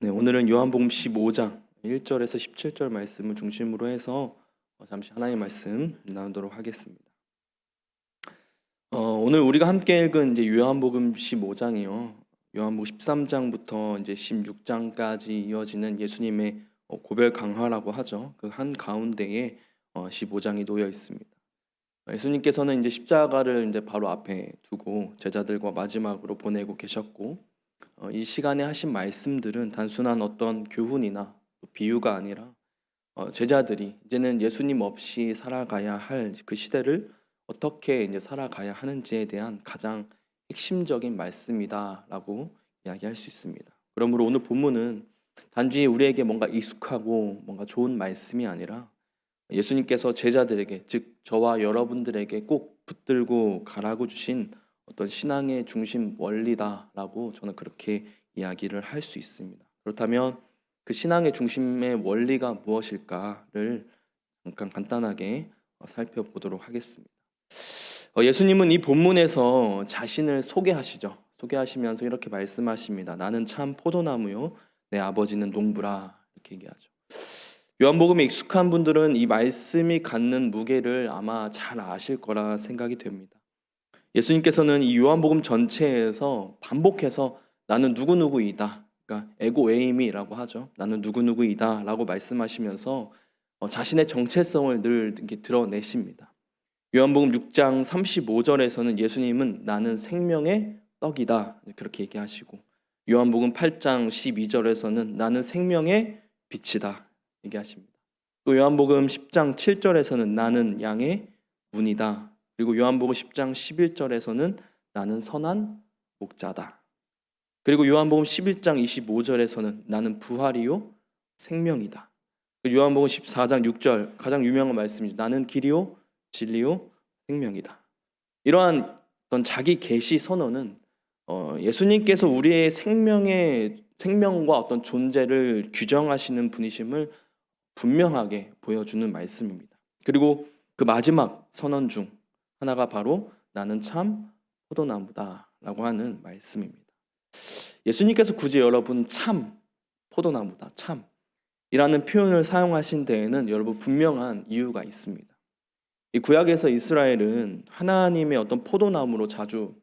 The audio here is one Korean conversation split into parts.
네, 오늘은 요한복음 15장 1절에서 17절 말씀을 중심으로 해서 잠시 하나님의 말씀 나누도록 하겠습니다. 오늘 우리가 함께 읽은 이제 요한복음 15장이요. 요한복음 13장부터 이제 16장까지 이어지는 예수님의 고별 강화라고 하죠. 그 한 가운데에 15장이 놓여 있습니다. 예수님께서는 이제 십자가를 이제 바로 앞에 두고 제자들과 마지막으로 보내고 계셨고, 이 시간에 하신 말씀들은 단순한 어떤 교훈이나 비유가 아니라 제자들이 이제는 예수님 없이 살아가야 할 그 시대를 어떻게 이제 살아가야 하는지에 대한 가장 핵심적인 말씀이다라고 이야기할 수 있습니다. 그러므로 오늘 본문은 단지 우리에게 뭔가 익숙하고 뭔가 좋은 말씀이 아니라 예수님께서 제자들에게, 즉 저와 여러분들에게 꼭 붙들고 가라고 주신 어떤 신앙의 중심 원리다라고 저는 그렇게 이야기를 할 수 있습니다. 그렇다면 그 신앙의 중심의 원리가 무엇일까를 잠깐 간단하게 살펴보도록 하겠습니다. 예수님은 이 본문에서 자신을 소개하시죠. 소개하시면서 이렇게 말씀하십니다. 나는 참 포도나무요, 내 아버지는 농부라, 이렇게 얘기하죠. 요한복음에 익숙한 분들은 이 말씀이 갖는 무게를 아마 잘 아실 거라 생각이 됩니다. 예수님께서는 이 요한복음 전체에서 반복해서 나는 누구누구이다, 그러니까 에고에이미라고 하죠. 나는 누구누구이다 라고 말씀하시면서 자신의 정체성을 늘 이렇게 드러내십니다. 요한복음 6장 35절에서는 예수님은 나는 생명의 떡이다, 그렇게 얘기하시고, 요한복음 8장 12절에서는 나는 생명의 빛이다 얘기하십니다. 또 요한복음 10장 7절에서는 나는 양의 문이다. 그리고 요한복음 10장 11절에서는 나는 선한 목자다. 그리고 요한복음 11장 25절에서는 나는 부활이요 생명이다. 요한복음 14장 6절 가장 유명한 말씀이죠. 나는 길이요 진리요 생명이다. 이러한 어떤 자기 계시 선언은 예수님께서 우리의 생명과 어떤 존재를 규정하시는 분이심을 분명하게 보여주는 말씀입니다. 그리고 그 마지막 선언 중 하나가 바로 나는 참 포도나무다 라고 하는 말씀입니다. 예수님께서 굳이 여러분 참 포도나무다, 참 이라는 표현을 사용하신 데에는 여러분 분명한 이유가 있습니다. 이 구약에서 이스라엘은 하나님의 어떤 포도나무로 자주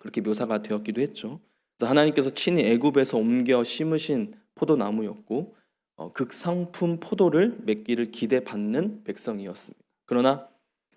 그렇게 묘사가 되었기도 했죠. 그래서 하나님께서 친히 애굽에서 옮겨 심으신 포도나무였고, 극상품 포도를 맺기를 기대받는 백성이었습니다. 그러나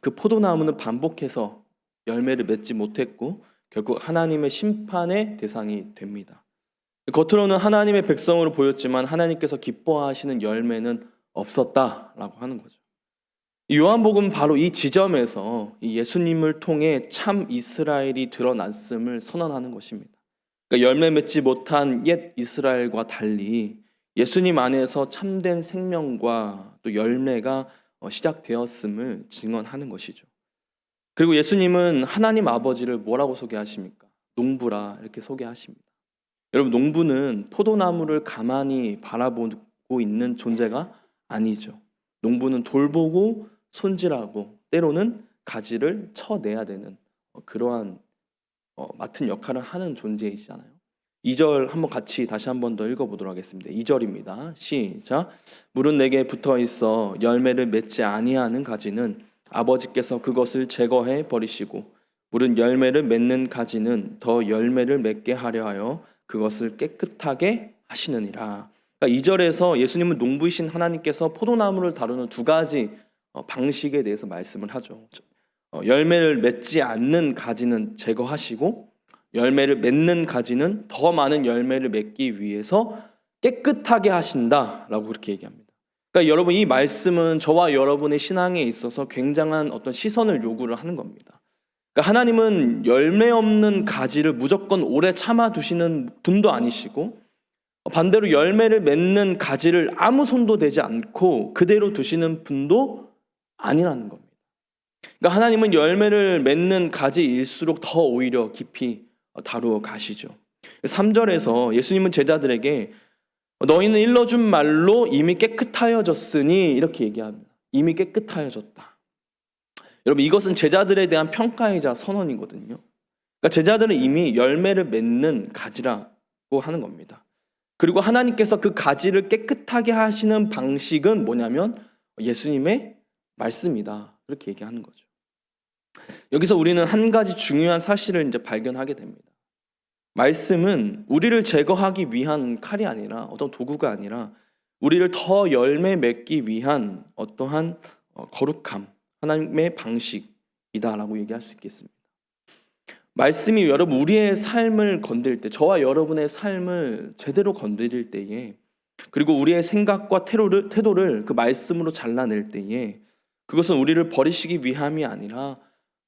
그 포도나무는 반복해서 열매를 맺지 못했고 결국 하나님의 심판의 대상이 됩니다. 겉으로는 하나님의 백성으로 보였지만 하나님께서 기뻐하시는 열매는 없었다라고 하는 거죠. 요한복음 바로 이 지점에서 예수님을 통해 참 이스라엘이 드러났음을 선언하는 것입니다. 그러니까 열매 맺지 못한 옛 이스라엘과 달리 예수님 안에서 참된 생명과 또 열매가 시작되었음을 증언하는 것이죠. 그리고 예수님은 하나님 아버지를 뭐라고 소개하십니까? 농부라 이렇게 소개하십니다. 여러분, 농부는 포도나무를 가만히 바라보고 있는 존재가 아니죠. 농부는 돌보고 손질하고 때로는 가지를 쳐내야 되는 그러한 맡은 역할을 하는 존재이잖아요. 2절 한번 같이 다시 한번 더 읽어보도록 하겠습니다. 2절입니다. 시작. 물은 내게 붙어 있어 열매를 맺지 아니하는 가지는 아버지께서 그것을 제거해 버리시고, 물은 열매를 맺는 가지는 더 열매를 맺게 하려 하여 그것을 깨끗하게 하시느니라. 그러니까 2절에서 예수님은 농부이신 하나님께서 포도나무를 다루는 두 가지 방식에 대해서 말씀을 하죠. 열매를 맺지 않는 가지는 제거하시고, 열매를 맺는 가지는 더 많은 열매를 맺기 위해서 깨끗하게 하신다라고 그렇게 얘기합니다. 그러니까 여러분, 이 말씀은 저와 여러분의 신앙에 있어서 굉장한 어떤 시선을 요구를 하는 겁니다. 그러니까 하나님은 열매 없는 가지를 무조건 오래 참아두시는 분도 아니시고, 반대로 열매를 맺는 가지를 아무 손도 대지 않고 그대로 두시는 분도 아니라는 겁니다. 그러니까 하나님은 열매를 맺는 가지일수록 더 오히려 깊이 다루어 가시죠. 3절에서 예수님은 제자들에게 너희는 일러준 말로 이미 깨끗하여졌으니 이렇게 얘기합니다. 이미 깨끗하여졌다. 여러분, 이것은 제자들에 대한 평가이자 선언이거든요. 그러니까 제자들은 이미 열매를 맺는 가지라고 하는 겁니다. 그리고 하나님께서 그 가지를 깨끗하게 하시는 방식은 뭐냐면 예수님의 말씀이다. 그렇게 얘기하는 거죠. 여기서 우리는 한 가지 중요한 사실을 이제 발견하게 됩니다. 말씀은 우리를 제거하기 위한 칼이 아니라 어떤 도구가 아니라 우리를 더 열매 맺기 위한 어떠한 거룩함, 하나님의 방식이다라고 얘기할 수 있겠습니다. 말씀이 여러분 우리의 삶을 건드릴 때, 저와 여러분의 삶을 제대로 건드릴 때에, 그리고 우리의 생각과 태도를 그 말씀으로 잘라낼 때에 그것은 우리를 버리시기 위함이 아니라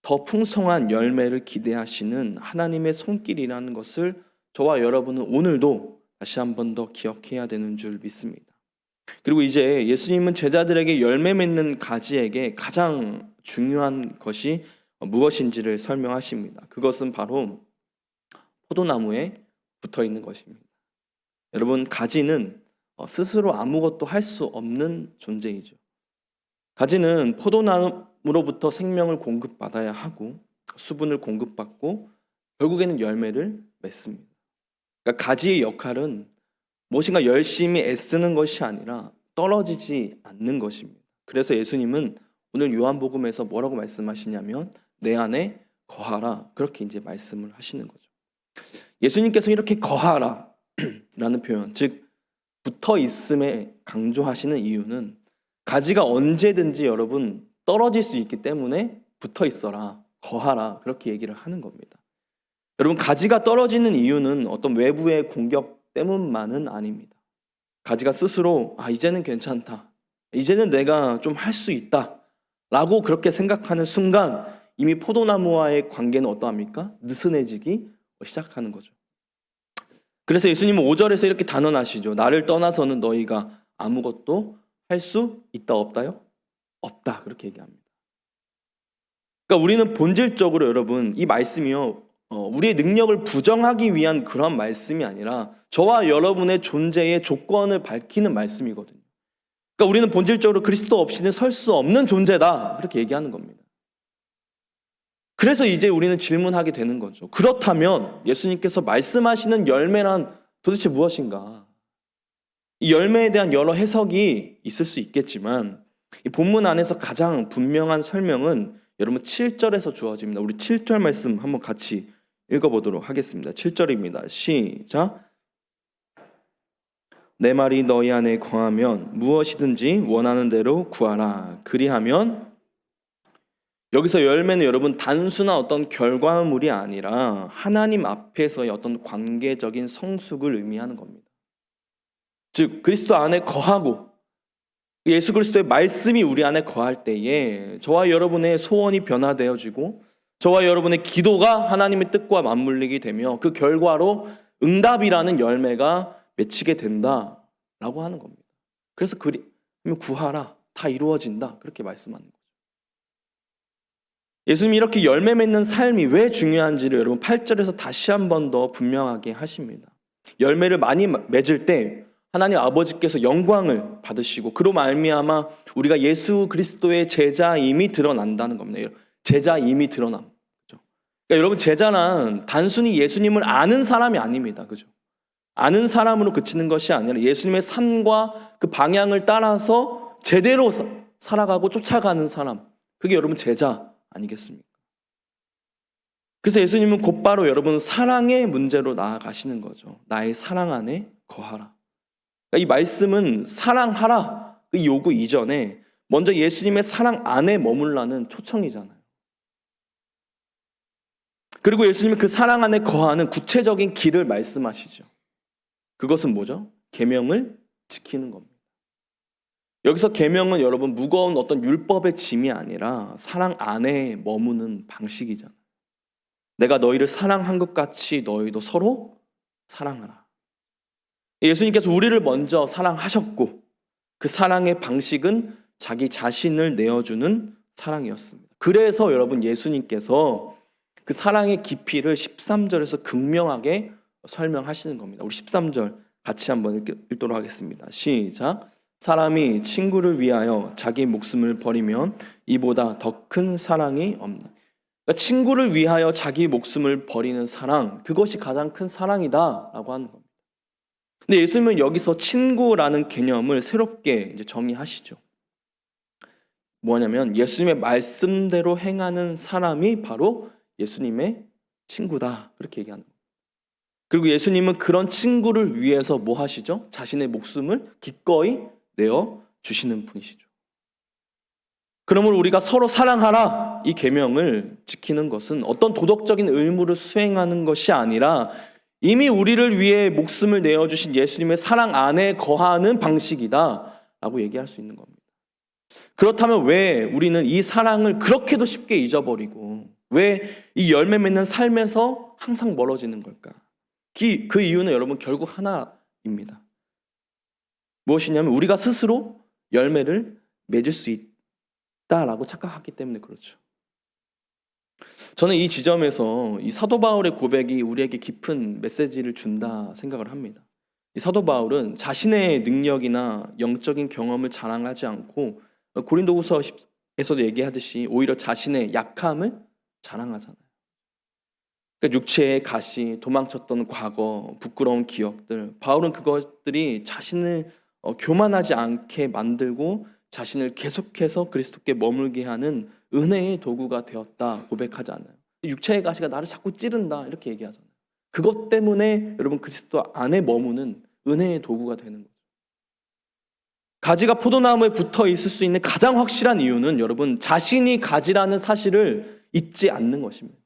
더 풍성한 열매를 기대하시는 하나님의 손길이라는 것을 저와 여러분은 오늘도 다시 한 번 더 기억해야 되는 줄 믿습니다. 그리고 이제 예수님은 제자들에게 열매 맺는 가지에게 가장 중요한 것이 무엇인지를 설명하십니다. 그것은 바로 포도나무에 붙어 있는 것입니다. 여러분, 가지는 스스로 아무것도 할 수 없는 존재이죠. 가지는 포도나무로부터 생명을 공급받아야 하고 수분을 공급받고 결국에는 열매를 맺습니다. 그러니까 가지의 역할은 무엇인가 열심히 애쓰는 것이 아니라 떨어지지 않는 것입니다. 그래서 예수님은 오늘 요한복음에서 뭐라고 말씀하시냐면 내 안에 거하라, 그렇게 이제 말씀을 하시는 거죠. 예수님께서 이렇게 거하라 라는 표현, 즉 붙어 있음에 강조하시는 이유는 가지가 언제든지 여러분 떨어질 수 있기 때문에 붙어 있어라, 거하라, 그렇게 얘기를 하는 겁니다. 여러분, 가지가 떨어지는 이유는 어떤 외부의 공격 때문만은 아닙니다. 가지가 스스로 이제는 괜찮다, 이제는 내가 좀 할 수 있다 라고 그렇게 생각하는 순간 이미 포도나무와의 관계는 어떠합니까? 느슨해지기 시작하는 거죠. 그래서 예수님은 5절에서 이렇게 단언하시죠. 나를 떠나서는 너희가 아무것도 할 수 있다 없다요? 없다, 그렇게 얘기합니다. 그러니까 우리는 본질적으로 여러분 이 말씀이요, 우리의 능력을 부정하기 위한 그런 말씀이 아니라 저와 여러분의 존재의 조건을 밝히는 말씀이거든요. 그러니까 우리는 본질적으로 그리스도 없이는 설 수 없는 존재다, 그렇게 얘기하는 겁니다. 그래서 이제 우리는 질문하게 되는 거죠. 그렇다면 예수님께서 말씀하시는 열매란 도대체 무엇인가? 이 열매에 대한 여러 해석이 있을 수 있겠지만 이 본문 안에서 가장 분명한 설명은 여러분 7절에서 주어집니다. 우리 7절 말씀 한번 같이 읽어보도록 하겠습니다. 7절입니다. 시작. 내 말이 너희 안에 거하면 무엇이든지 원하는 대로 구하라. 그리하면, 여기서 열매는 여러분 단순한 어떤 결과물이 아니라 하나님 앞에서의 어떤 관계적인 성숙을 의미하는 겁니다. 즉 그리스도 안에 거하고 예수 그리스도의 말씀이 우리 안에 거할 때에 저와 여러분의 소원이 변화되어지고 저와 여러분의 기도가 하나님의 뜻과 맞물리게 되며 그 결과로 응답이라는 열매가 맺히게 된다라고 하는 겁니다. 그래서 구하라, 다 이루어진다, 그렇게 말씀하는 거죠. 예수님이 이렇게 열매 맺는 삶이 왜 중요한지를 여러분 8절에서 다시 한 번 더 분명하게 하십니다. 열매를 많이 맺을 때 하나님 아버지께서 영광을 받으시고 그로 말미암아 우리가 예수 그리스도의 제자임이 드러난다는 겁니다. 제자임이 드러남. 그렇죠? 그러니까 여러분, 제자란 단순히 예수님을 아는 사람이 아닙니다. 그죠? 아는 사람으로 그치는 것이 아니라 예수님의 삶과 그 방향을 따라서 제대로 살아가고 쫓아가는 사람, 그게 여러분 제자 아니겠습니까? 그래서 예수님은 곧바로 여러분 사랑의 문제로 나아가시는 거죠. 나의 사랑 안에 거하라. 그러니까 이 말씀은 사랑하라 그 요구 이전에 먼저 예수님의 사랑 안에 머물라는 초청이잖아요. 그리고 예수님은 그 사랑 안에 거하는 구체적인 길을 말씀하시죠. 그것은 뭐죠? 계명을 지키는 겁니다. 여기서 계명은 여러분 무거운 어떤 율법의 짐이 아니라 사랑 안에 머무는 방식이잖아요. 내가 너희를 사랑한 것 같이 너희도 서로 사랑하라. 예수님께서 우리를 먼저 사랑하셨고 그 사랑의 방식은 자기 자신을 내어주는 사랑이었습니다. 그래서 여러분 예수님께서 그 사랑의 깊이를 13절에서 극명하게 설명하시는 겁니다. 우리 13절 같이 한번 읽도록 하겠습니다. 시작. 사람이 친구를 위하여 자기 목숨을 버리면 이보다 더 큰 사랑이 없나. 그러니까 친구를 위하여 자기 목숨을 버리는 사랑, 그것이 가장 큰 사랑이다 라고 하는 겁니다. 근데 예수님은 여기서 친구라는 개념을 새롭게 이제 정의하시죠. 뭐냐면 예수님의 말씀대로 행하는 사람이 바로 예수님의 친구다. 그렇게 얘기하는 거예요. 그리고 예수님은 그런 친구를 위해서 뭐 하시죠? 자신의 목숨을 기꺼이 내어 주시는 분이시죠. 그러므로 우리가 서로 사랑하라 이 계명을 지키는 것은 어떤 도덕적인 의무를 수행하는 것이 아니라 이미 우리를 위해 목숨을 내어주신 예수님의 사랑 안에 거하는 방식이다 라고 얘기할 수 있는 겁니다. 그렇다면 왜 우리는 이 사랑을 그렇게도 쉽게 잊어버리고 왜 이 열매 맺는 삶에서 항상 멀어지는 걸까? 그 이유는 여러분 결국 하나입니다. 무엇이냐면 우리가 스스로 열매를 맺을 수 있다라고 착각하기 때문에 그렇죠. 저는 이 지점에서 이 사도 바울의 고백이 우리에게 깊은 메시지를 준다 생각을 합니다. 이 사도 바울은 자신의 능력이나 영적인 경험을 자랑하지 않고 고린도후서에서도 얘기하듯이 오히려 자신의 약함을 자랑하잖아요. 그러니까 육체의 가시, 도망쳤던 과거, 부끄러운 기억들, 바울은 그것들이 자신을 교만하지 않게 만들고 자신을 계속해서 그리스도께 머물게 하는 은혜의 도구가 되었다 고백하지 않아요. 육체의 가시가 나를 자꾸 찌른다 이렇게 얘기하잖아요. 그것 때문에 여러분 그리스도 안에 머무는 은혜의 도구가 되는 거죠. 가지가 포도나무에 붙어 있을 수 있는 가장 확실한 이유는 여러분 자신이 가지라는 사실을 잊지 않는 것입니다.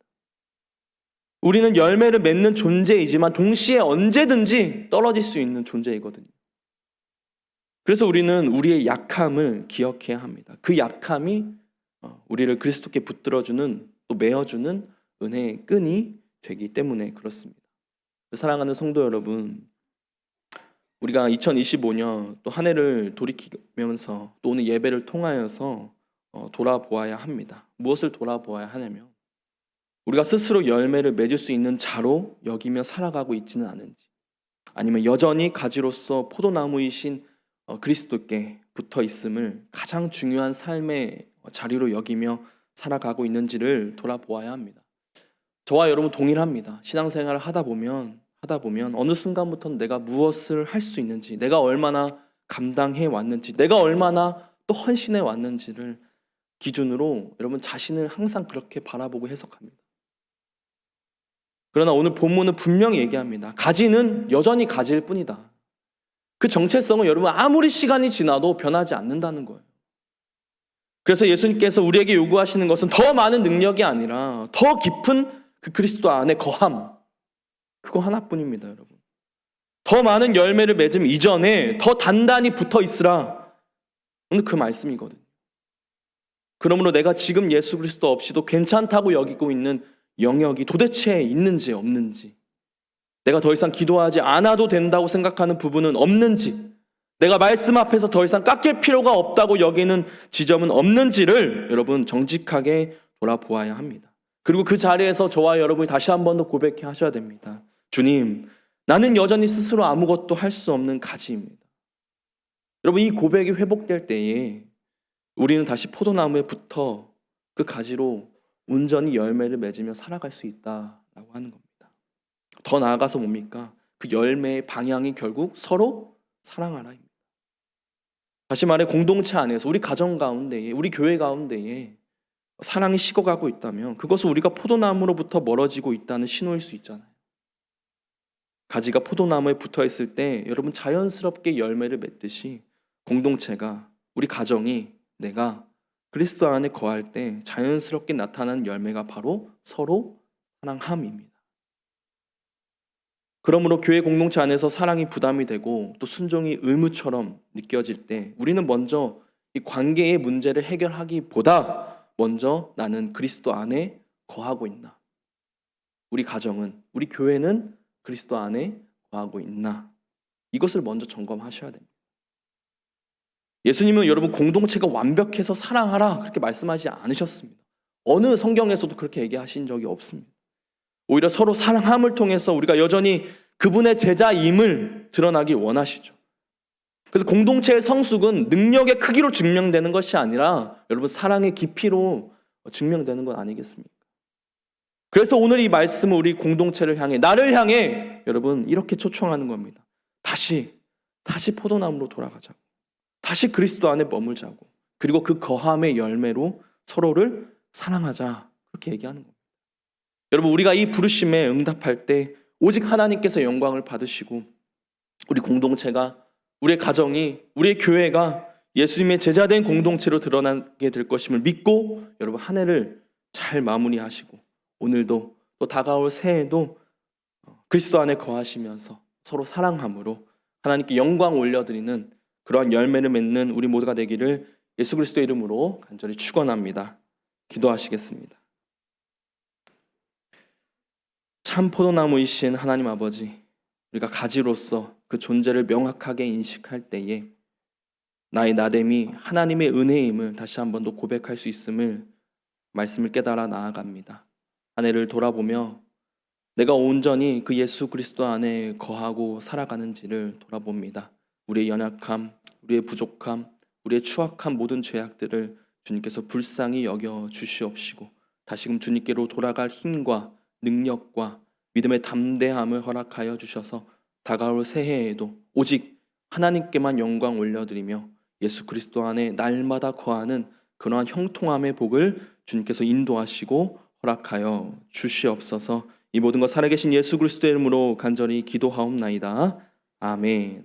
우리는 열매를 맺는 존재이지만 동시에 언제든지 떨어질 수 있는 존재이거든요. 그래서 우리는 우리의 약함을 기억해야 합니다. 그 약함이 우리를 그리스도께 붙들어주는 또 메어주는 은혜의 끈이 되기 때문에 그렇습니다. 사랑하는 성도 여러분, 우리가 2025년 또 한 해를 돌이키면서 또 오늘 예배를 통하여서 돌아보아야 합니다. 무엇을 돌아보아야 하냐면 우리가 스스로 열매를 맺을 수 있는 자로 여기며 살아가고 있지는 않은지, 아니면 여전히 가지로서 포도나무이신 그리스도께 붙어 있음을 가장 중요한 삶의 자리로 여기며 살아가고 있는지를 돌아보아야 합니다. 저와 여러분 동일합니다. 신앙생활을 하다 보면 어느 순간부터는 내가 무엇을 할 수 있는지, 내가 얼마나 감당해 왔는지, 내가 얼마나 또 헌신해 왔는지를 기준으로 여러분 자신을 항상 그렇게 바라보고 해석합니다. 그러나 오늘 본문은 분명히 얘기합니다. 가지는 여전히 가지일 뿐이다. 그 정체성은 여러분 아무리 시간이 지나도 변하지 않는다는 거예요. 그래서 예수님께서 우리에게 요구하시는 것은 더 많은 능력이 아니라 더 깊은 그 그리스도 안에 거함, 그거 하나뿐입니다, 여러분. 더 많은 열매를 맺음 이전에 더 단단히 붙어 있으라. 오늘 그 말씀이거든요. 그러므로 내가 지금 예수 그리스도 없이도 괜찮다고 여기고 있는 영역이 도대체 있는지 없는지, 내가 더 이상 기도하지 않아도 된다고 생각하는 부분은 없는지, 내가 말씀 앞에서 더 이상 깎일 필요가 없다고 여기는 지점은 없는지를 여러분 정직하게 돌아보아야 합니다. 그리고 그 자리에서 저와 여러분이 다시 한 번 더 고백해 하셔야 됩니다. 주님, 나는 여전히 스스로 아무것도 할 수 없는 가지입니다. 여러분 이 고백이 회복될 때에 우리는 다시 포도나무에 붙어 그 가지로 온전히 열매를 맺으며 살아갈 수 있다라고 하는 겁니다. 더 나아가서 뭡니까? 그 열매의 방향이 결국 서로 사랑하라입니다. 다시 말해 공동체 안에서 우리 가정 가운데에, 우리 교회 가운데에 사랑이 식어가고 있다면 그것은 우리가 포도나무로부터 멀어지고 있다는 신호일 수 있잖아요. 가지가 포도나무에 붙어 있을 때 여러분 자연스럽게 열매를 맺듯이 공동체가, 우리 가정이, 내가 그리스도 안에 거할 때 자연스럽게 나타나는 열매가 바로 서로 사랑함입니다. 그러므로 교회 공동체 안에서 사랑이 부담이 되고 또 순종이 의무처럼 느껴질 때 우리는 먼저 이 관계의 문제를 해결하기보다 먼저 나는 그리스도 안에 거하고 있나? 우리 가정은, 우리 교회는 그리스도 안에 거하고 있나? 이것을 먼저 점검하셔야 됩니다. 예수님은 여러분 공동체가 완벽해서 사랑하라 그렇게 말씀하지 않으셨습니다. 어느 성경에서도 그렇게 얘기하신 적이 없습니다. 오히려 서로 사랑함을 통해서 우리가 여전히 그분의 제자임을 드러나길 원하시죠. 그래서 공동체의 성숙은 능력의 크기로 증명되는 것이 아니라 여러분 사랑의 깊이로 증명되는 건 아니겠습니까? 그래서 오늘 이 말씀은 우리 공동체를 향해, 나를 향해 여러분 이렇게 초청하는 겁니다. 다시 포도나무로 돌아가자고. 다시 그리스도 안에 머물자고. 그리고 그 거함의 열매로 서로를 사랑하자. 그렇게 얘기하는 겁니다. 여러분, 우리가 이 부르심에 응답할 때 오직 하나님께서 영광을 받으시고 우리 공동체가, 우리의 가정이, 우리의 교회가 예수님의 제자된 공동체로 드러나게 될 것임을 믿고 여러분 한 해를 잘 마무리하시고 오늘도 또 다가올 새해도 그리스도 안에 거하시면서 서로 사랑함으로 하나님께 영광 올려드리는 그러한 열매를 맺는 우리 모두가 되기를 예수 그리스도의 이름으로 간절히 축원합니다. 기도하시겠습니다. 참 포도나무이신 하나님 아버지, 우리가 가지로서 그 존재를 명확하게 인식할 때에 나의 나됨이 하나님의 은혜임을 다시 한 번 더 고백할 수 있음을 말씀을 깨달아 나아갑니다. 한 해를 돌아보며 내가 온전히 그 예수 그리스도 안에 거하고 살아가는지를 돌아봅니다. 우리의 연약함, 우리의 부족함, 우리의 추악한 모든 죄악들을 주님께서 불쌍히 여겨 주시옵시고 다시금 주님께로 돌아갈 힘과 능력과 믿음의 담대함을 허락하여 주셔서 다가올 새해에도 오직 하나님께만 영광 올려드리며 예수 그리스도 안에 날마다 거하는 그러한 형통함의 복을 주님께서 인도하시고 허락하여 주시옵소서. 이 모든 것 살아계신 예수 그리스도의 이름으로 간절히 기도하옵나이다. 아멘.